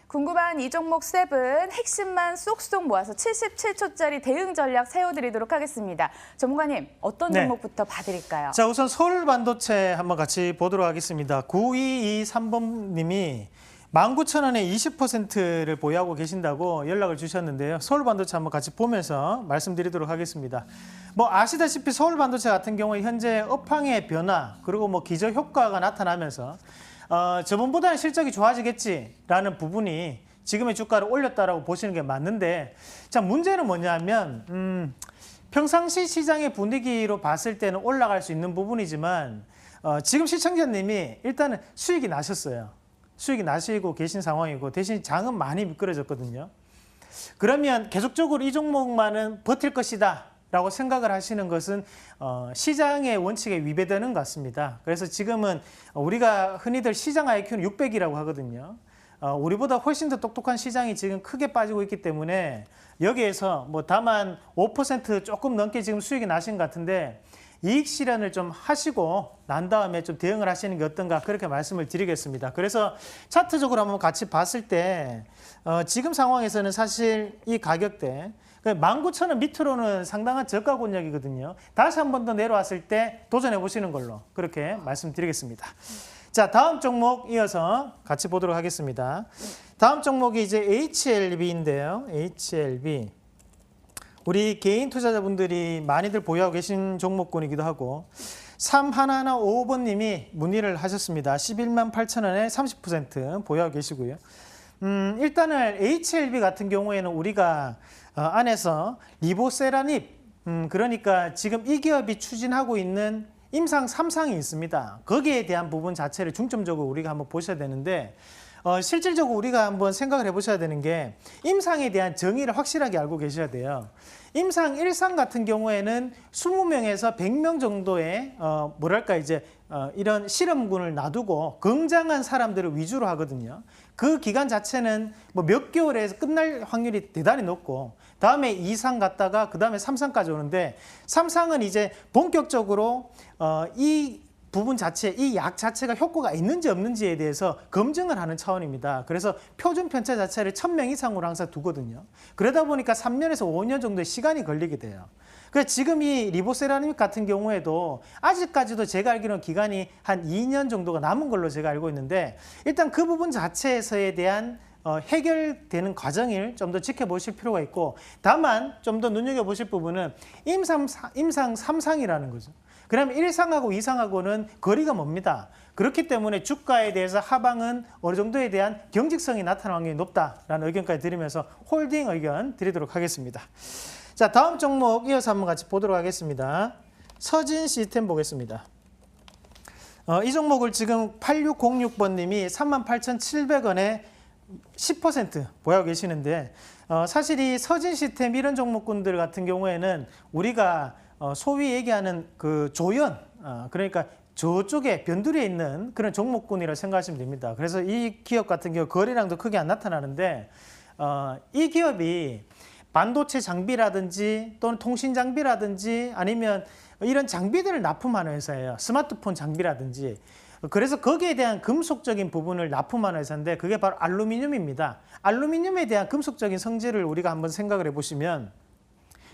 궁금한 이 종목 7 핵심만 쏙쏙 모아서 77초짜리 대응 전략 세워드리도록 하겠습니다. 전문가님, 어떤 종목부터 봐드릴까요? 자, 우선 서울반도체 한번 같이 보도록 하겠습니다. 9223번님이 19,000원에 20%를 보유하고 계신다고 연락을 주셨는데요. 서울반도체 한번 같이 보면서 말씀드리도록 하겠습니다. 뭐 아시다시피 서울반도체 같은 경우에 현재 업황의 변화 그리고 뭐 기저 효과가 나타나면서 저번보다는 실적이 좋아지겠지라는 부분이 지금의 주가를 올렸다라고 보시는 게 맞는데, 자, 문제는 뭐냐면 평상시 시장의 분위기로 봤을 때는 올라갈 수 있는 부분이지만 지금 시청자님이 일단은 수익이 나셨어요. 수익이 나시고 계신 상황이고 대신 장은 많이 미끄러졌거든요. 그러면 계속적으로 이 종목만은 버틸 것이다 라고 생각을 하시는 것은 시장의 원칙에 위배되는 것 같습니다. 그래서 지금은 우리가 흔히들 시장 IQ는 600이라고 하거든요. 우리보다 훨씬 더 똑똑한 시장이 지금 크게 빠지고 있기 때문에 여기에서 뭐 다만 5% 조금 넘게 지금 수익이 나신 것 같은데 이익 실현을 좀 하시고 난 다음에 좀 대응을 하시는 게 어떤가 그렇게 말씀을 드리겠습니다. 그래서 차트적으로 한번 같이 봤을 때 지금 상황에서는 사실 이 가격대 19,000원 밑으로는 상당한 저가 권역이거든요. 다시 한 번 더 내려왔을 때 도전해 보시는 걸로 그렇게 말씀드리겠습니다. 자, 다음 종목 이어서 같이 보도록 하겠습니다. 다음 종목이 이제 HLB인데요. HLB. 우리 개인 투자자분들이 많이들 보유하고 계신 종목군이기도 하고 3115번님이 문의를 하셨습니다. 118,000원에 30% 보유하고 계시고요. 일단은 HLB 같은 경우에는 우리가 안에서 리보세라닙, 그러니까 지금 이 기업이 추진하고 있는 임상 3상이 있습니다. 거기에 대한 부분 자체를 중점적으로 우리가 한번 보셔야 되는데 실질적으로 우리가 한번 생각을 해보셔야 되는 게 임상에 대한 정의를 확실하게 알고 계셔야 돼요. 임상 1상 같은 경우에는 20명에서 100명 정도의 이런 실험군을 놔두고 굉장한 사람들을 위주로 하거든요. 그 기간 자체는 뭐 몇 개월에서 끝날 확률이 대단히 높고 다음에 2상 갔다가 그 다음에 3상까지 오는데 3상은 이제 본격적으로 이 부분 자체, 이 약 자체가 효과가 있는지 없는지에 대해서 검증을 하는 차원입니다. 그래서 표준 편차 자체를 1000명 이상으로 항상 두거든요. 그러다 보니까 3년에서 5년 정도의 시간이 걸리게 돼요. 그래서 지금 이 리보세라닙 같은 경우에도 아직까지도 제가 알기로는 기간이 한 2년 정도가 남은 걸로 제가 알고 있는데 일단 그 부분 자체에서에 대한 해결되는 과정을 좀 더 지켜보실 필요가 있고 다만 좀 더 눈여겨보실 부분은 임상 3상이라는 거죠. 그러면 1상하고 2상하고는 거리가 멉니다. 그렇기 때문에 주가에 대해서 하방은 어느 정도에 대한 경직성이 나타나는 확률이 높다라는 의견까지 드리면서 홀딩 의견 드리도록 하겠습니다. 자, 다음 종목 이어서 한번 같이 보도록 하겠습니다. 서진 시스템 보겠습니다. 이 종목을 지금 8606번님이 38,700원에 10% 보유하고 계시는데 사실 이 서진 시스템 이런 종목군들 같은 경우에는 우리가 소위 얘기하는 그 조연, 그러니까 저쪽에 변두리에 있는 그런 종목군이라고 생각하시면 됩니다. 그래서 이 기업 같은 경우 거래량도 크게 안 나타나는데 이 기업이 반도체 장비라든지 또는 통신 장비라든지 아니면 이런 장비들을 납품하는 회사예요. 스마트폰 장비라든지. 그래서 거기에 대한 금속적인 부분을 납품하는 회사인데 그게 바로 알루미늄입니다. 알루미늄에 대한 금속적인 성질을 우리가 한번 생각을 해보시면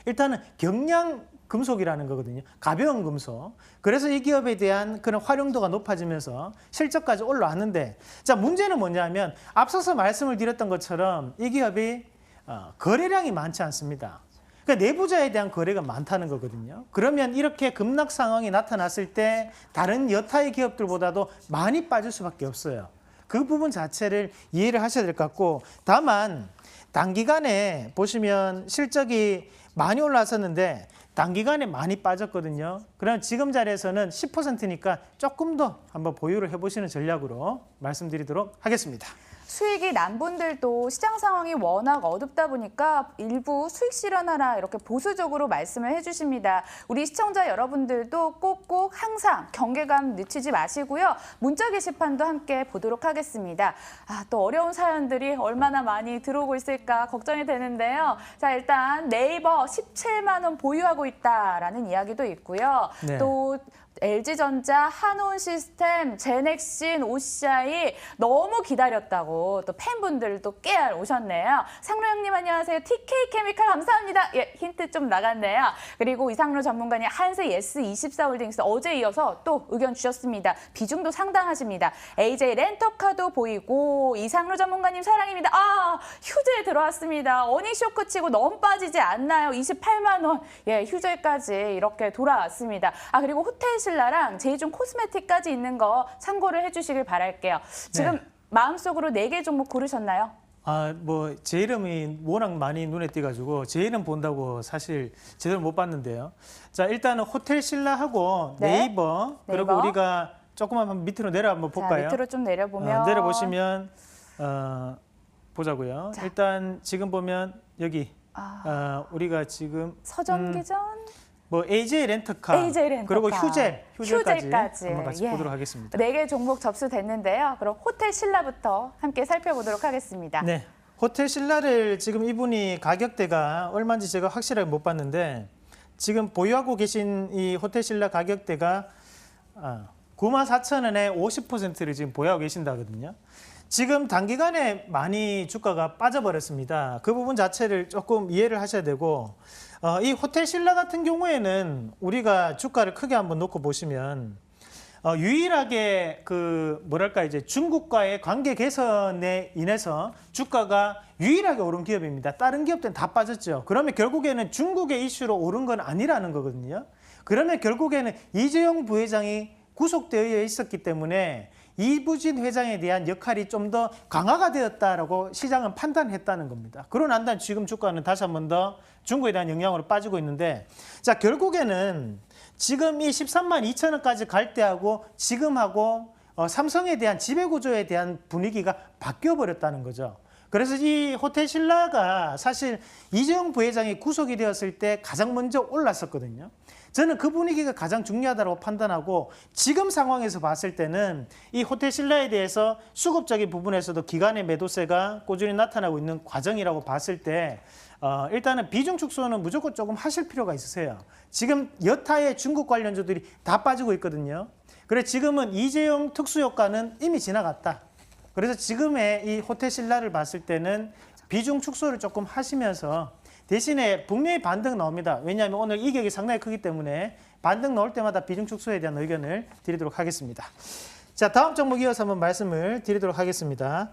일단은 경량 금속이라는 거거든요. 가벼운 금속. 그래서 이 기업에 대한 그런 활용도가 높아지면서 실적까지 올라왔는데 자, 문제는 뭐냐면 앞서서 말씀을 드렸던 것처럼 이 기업이 거래량이 많지 않습니다. 그러니까 내부자에 대한 거래가 많다는 거거든요. 그러면 이렇게 급락 상황이 나타났을 때 다른 여타의 기업들보다도 많이 빠질 수밖에 없어요. 그 부분 자체를 이해를 하셔야 될 것 같고 다만 단기간에 보시면 실적이 많이 올라왔었는데 단기간에 많이 빠졌거든요. 그럼 지금 자리에서는 10%니까 조금 더 한번 보유를 해보시는 전략으로 말씀드리도록 하겠습니다. 수익이 난 분들도 시장 상황이 워낙 어둡다 보니까 일부 수익 실현하라 이렇게 보수적으로 말씀을 해주십니다. 우리 시청자 여러분들도 꼭꼭 항상 경계감 늦추지 마시고요. 문자 게시판도 함께 보도록 하겠습니다. 또 어려운 사연들이 얼마나 많이 들어오고 있을까 걱정이 되는데요. 자, 일단 네이버 17만 원 보유하고 있다라는 이야기도 있고요. 네. 또 LG전자, 한온시스템, 제넥신, OCI 너무 기다렸다고 또 팬분들도 깨알 오셨네요. 상로 형님 안녕하세요. TK케미칼 감사합니다. 예, 힌트 좀 나갔네요. 그리고 이상로 전문가님 한세 예스24홀딩스 어제 이어서 또 의견 주셨습니다. 비중도 상당하십니다. AJ 렌터카도 보이고 이상로 전문가님 사랑입니다. 아, 휴재 들어왔습니다. 어니 쇼크 치고 너무 빠지지 않나요? 28만 원. 예, 휴재까지 이렇게 돌아왔습니다. 아, 그리고 호텔신라랑 제이준 코스메틱까지 있는 거 참고를 해주시길 바랄게요. 지금 네. 마음속으로 4개 종목 고르셨나요? 뭐 제 이름이 워낙 많이 눈에 띄가지고 제 이름 본다고 사실 제대로 못 봤는데요. 자, 일단은 호텔신라하고 네. 네이버, 그리고 네이버. 우리가 조금만 밑으로 내려 한번 볼까요? 자, 밑으로 좀 내려보면 내려보시면 보자고요. 자. 일단 지금 보면 여기 우리가 지금 서점기전 뭐 AJ 렌터카, AJ 렌터카. 그리고 휴재까지 휴재까지. 한번 같이 예. 보도록 하겠습니다. 4개 종목 접수됐는데요. 그럼 호텔신라부터 함께 살펴보도록 하겠습니다. 네, 호텔신라를 지금 이분이 가격대가 얼마인지 제가 확실하게 못 봤는데 지금 보유하고 계신 이 호텔신라 가격대가 94,000원에 50%를 지금 보유하고 계신다거든요. 지금 단기간에 많이 주가가 빠져버렸습니다. 그 부분 자체를 조금 이해를 하셔야 되고 이 호텔신라 같은 경우에는 우리가 주가를 크게 한번 놓고 보시면 유일하게 그 뭐랄까 이제 중국과의 관계 개선에 인해서 주가가 유일하게 오른 기업입니다. 다른 기업들은 다 빠졌죠. 그러면 결국에는 중국의 이슈로 오른 건 아니라는 거거든요. 그러면 결국에는 이재용 부회장이 구속되어 있었기 때문에 이부진 회장에 대한 역할이 좀 더 강화가 되었다라고 시장은 판단했다는 겁니다. 그러고 난 다음에 지금 주가는 다시 한 번 더 중국에 대한 영향으로 빠지고 있는데, 자, 결국에는 지금 이 13만 2천 원까지 갈 때하고 지금하고 삼성에 대한 지배구조에 대한 분위기가 바뀌어 버렸다는 거죠. 그래서 이 호텔신라가 사실 이재용 부회장이 구속이 되었을 때 가장 먼저 올랐었거든요. 저는 그 분위기가 가장 중요하다고 판단하고 지금 상황에서 봤을 때는 이 호텔신라에 대해서 수급적인 부분에서도 기관의 매도세가 꾸준히 나타나고 있는 과정이라고 봤을 때 일단은 비중 축소는 무조건 조금 하실 필요가 있으세요. 지금 여타의 중국 관련주들이 다 빠지고 있거든요. 그래 지금은 이재용 특수효과는 이미 지나갔다. 그래서 지금의 이 호텔신라를 봤을 때는 비중 축소를 조금 하시면서 대신에 분명히 반등 나옵니다. 왜냐하면 오늘 이격이 상당히 크기 때문에 반등 나올 때마다 비중 축소에 대한 의견을 드리도록 하겠습니다. 자, 다음 종목 이어서 한번 말씀을 드리도록 하겠습니다.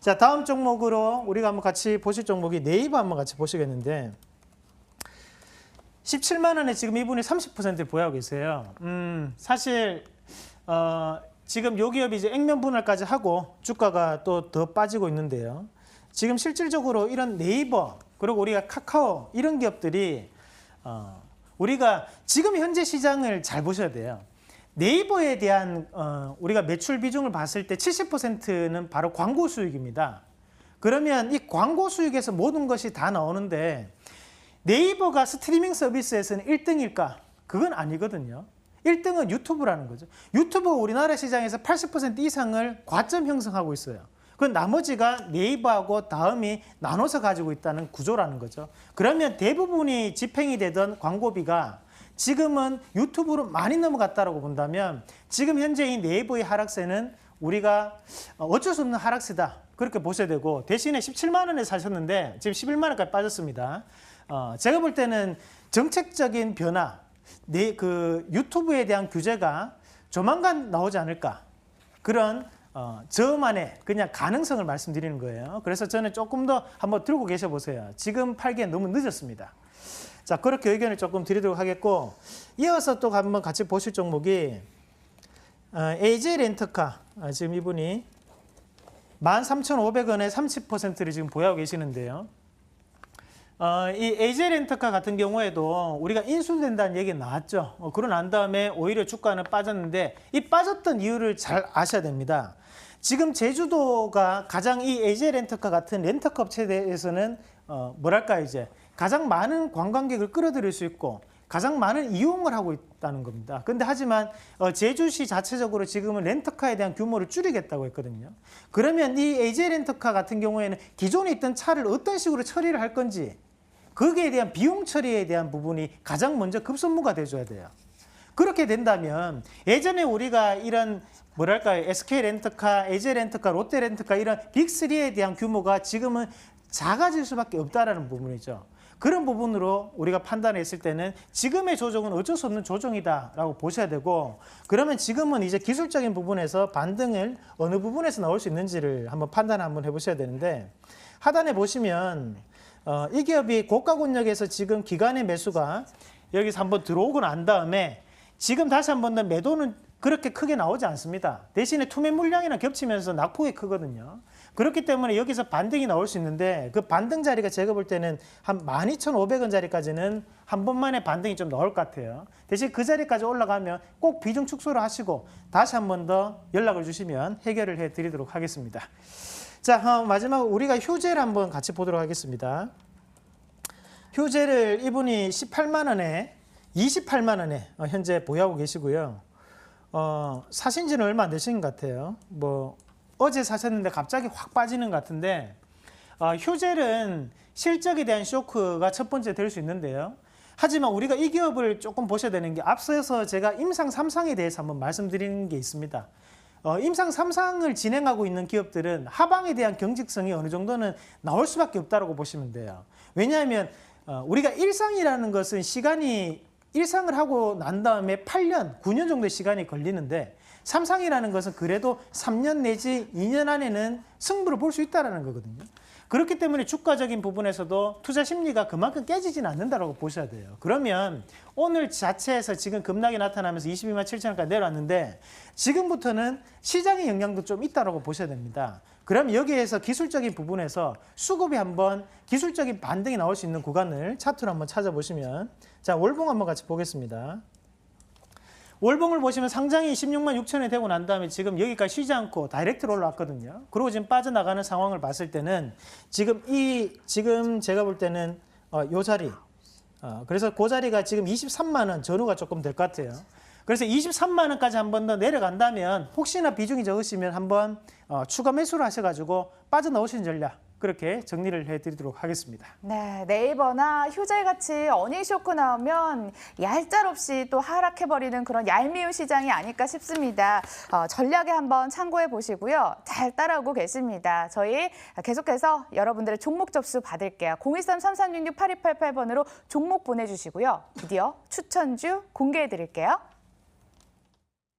자, 다음 종목으로 우리가 한번 같이 보실 종목이 네이버 한번 같이 보시겠는데 17만 원에 지금 이분이 30%를 보유하고 계세요. 사실 지금 요 기업이 이제 액면 분할까지 하고 주가가 또 더 빠지고 있는데요. 지금 실질적으로 이런 네이버 그리고 우리가 카카오 이런 기업들이 우리가 지금 현재 시장을 잘 보셔야 돼요. 네이버에 대한 우리가 매출 비중을 봤을 때 70%는 바로 광고 수익입니다. 그러면 이 광고 수익에서 모든 것이 다 나오는데 네이버가 스트리밍 서비스에서는 1등일까? 그건 아니거든요. 1등은 유튜브라는 거죠. 유튜브 우리나라 시장에서 80% 이상을 과점 형성하고 있어요. 그 나머지가 네이버하고 다음이 나눠서 가지고 있다는 구조라는 거죠. 그러면 대부분이 집행이 되던 광고비가 지금은 유튜브로 많이 넘어갔다고 본다면 지금 현재 이 네이버의 하락세는 우리가 어쩔 수 없는 하락세다. 그렇게 보셔야 되고 대신에 17만 원에 사셨는데 지금 11만 원까지 빠졌습니다. 제가 볼 때는 정책적인 변화, 그 유튜브에 대한 규제가 조만간 나오지 않을까. 그런 저만의 그냥 가능성을 말씀드리는 거예요. 그래서 저는 조금 더 한번 들고 계셔 보세요. 지금 팔기엔 너무 늦었습니다. 자, 그렇게 의견을 조금 드리도록 하겠고 이어서 또 한번 같이 보실 종목이 AJ 렌터카. 지금 이분이 13,500원에 30%를 지금 보유하고 계시는데요. 이 AJ 렌터카 같은 경우에도 우리가 인수된다는 얘기가 나왔죠. 그러고 난 다음에 오히려 주가는 빠졌는데 이 빠졌던 이유를 잘 아셔야 됩니다. 지금 제주도가 가장 이 AJ 렌터카 같은 렌터카 업체에서는 뭐랄까 이제 가장 많은 관광객을 끌어들일 수 있고 가장 많은 이용을 하고 있다는 겁니다. 근데 하지만 제주시 자체적으로 지금은 렌터카에 대한 규모를 줄이겠다고 했거든요. 그러면 이 AJ 렌터카 같은 경우에는 기존에 있던 차를 어떤 식으로 처리를 할 건지 거기에 대한 비용 처리에 대한 부분이 가장 먼저 급선무가 돼줘야 돼요. 그렇게 된다면 예전에 우리가 이런 뭐랄까요, SK 렌터카, LG 렌터카, 롯데 렌터카 이런 빅3에 대한 규모가 지금은 작아질 수밖에 없다라는 부분이죠. 그런 부분으로 우리가 판단했을 때는 지금의 조정은 어쩔 수 없는 조정이다라고 보셔야 되고, 그러면 지금은 이제 기술적인 부분에서 반등을 어느 부분에서 나올 수 있는지를 한번 판단 한번 해보셔야 되는데, 하단에 보시면 이 기업이 고가권역에서 지금 기관의 매수가 여기서 한번 들어오고 난 다음에 지금 다시 한번 더 매도는 그렇게 크게 나오지 않습니다. 대신에 투매 물량이랑 겹치면서 낙폭이 크거든요. 그렇기 때문에 여기서 반등이 나올 수 있는데, 그 반등 자리가 제가 볼 때는 한 12,500원 자리까지는 한 번만에 반등이 좀 나올 것 같아요. 대신 그 자리까지 올라가면 꼭 비중 축소를 하시고 다시 한 번 더 연락을 주시면 해결을 해드리도록 하겠습니다. 자, 마지막으로 우리가 효제를 한번 같이 보도록 하겠습니다. 효제를 이분이 18만 원에 28만 원에 현재 보유하고 계시고요. 사신 지는 얼마 안 되신 것 같아요. 뭐 어제 사셨는데 갑자기 확 빠지는 것 같은데, 효젤은 실적에 대한 쇼크가 첫 번째 될 수 있는데요. 하지만 우리가 이 기업을 조금 보셔야 되는 게, 앞서서 제가 임상 3상에 대해서 한번 말씀드리는 게 있습니다. 임상 3상을 진행하고 있는 기업들은 하방에 대한 경직성이 어느 정도는 나올 수밖에 없다고 보시면 돼요. 왜냐하면 우리가 일상이라는 것은 시간이, 일상을 하고 난 다음에 8년, 9년 정도의 시간이 걸리는데, 삼상이라는 것은 그래도 3년 내지 2년 안에는 승부를 볼 수 있다는 거거든요. 그렇기 때문에 주가적인 부분에서도 투자 심리가 그만큼 깨지지는 않는다고 보셔야 돼요. 그러면 오늘 자체에서 지금 급락이 나타나면서 22만 7천 원까지 내려왔는데, 지금부터는 시장의 영향도 좀 있다고 보셔야 됩니다. 그럼 여기에서 기술적인 부분에서 수급이 한번 기술적인 반등이 나올 수 있는 구간을 차트로 한번 찾아보시면, 자, 월봉 한번 같이 보겠습니다. 월봉을 보시면 상장이 16만 6천 원이 되고 난 다음에 지금 여기까지 쉬지 않고 다이렉트로 올라왔거든요. 그리고 지금 빠져나가는 상황을 봤을 때는 지금 제가 볼 때는 요 자리, 그래서 그 자리가 지금 23만 원 전후가 조금 될 것 같아요. 그래서 23만 원까지 한 번 더 내려간다면, 혹시나 비중이 적으시면 한번 추가 매수를 하셔가지고 빠져나오시는 전략, 그렇게 정리를 해드리도록 하겠습니다. 네, 네이버나 효젤같이 어닝 쇼크 나오면 얄짤없이 또 하락해버리는 그런 얄미운 시장이 아닐까 싶습니다. 전략에 한번 참고해 보시고요. 잘 따라오고 계십니다. 저희 계속해서 여러분들의 종목 접수 받을게요. 013-3366-8288번으로 종목 보내주시고요. 드디어 추천주 공개해 드릴게요.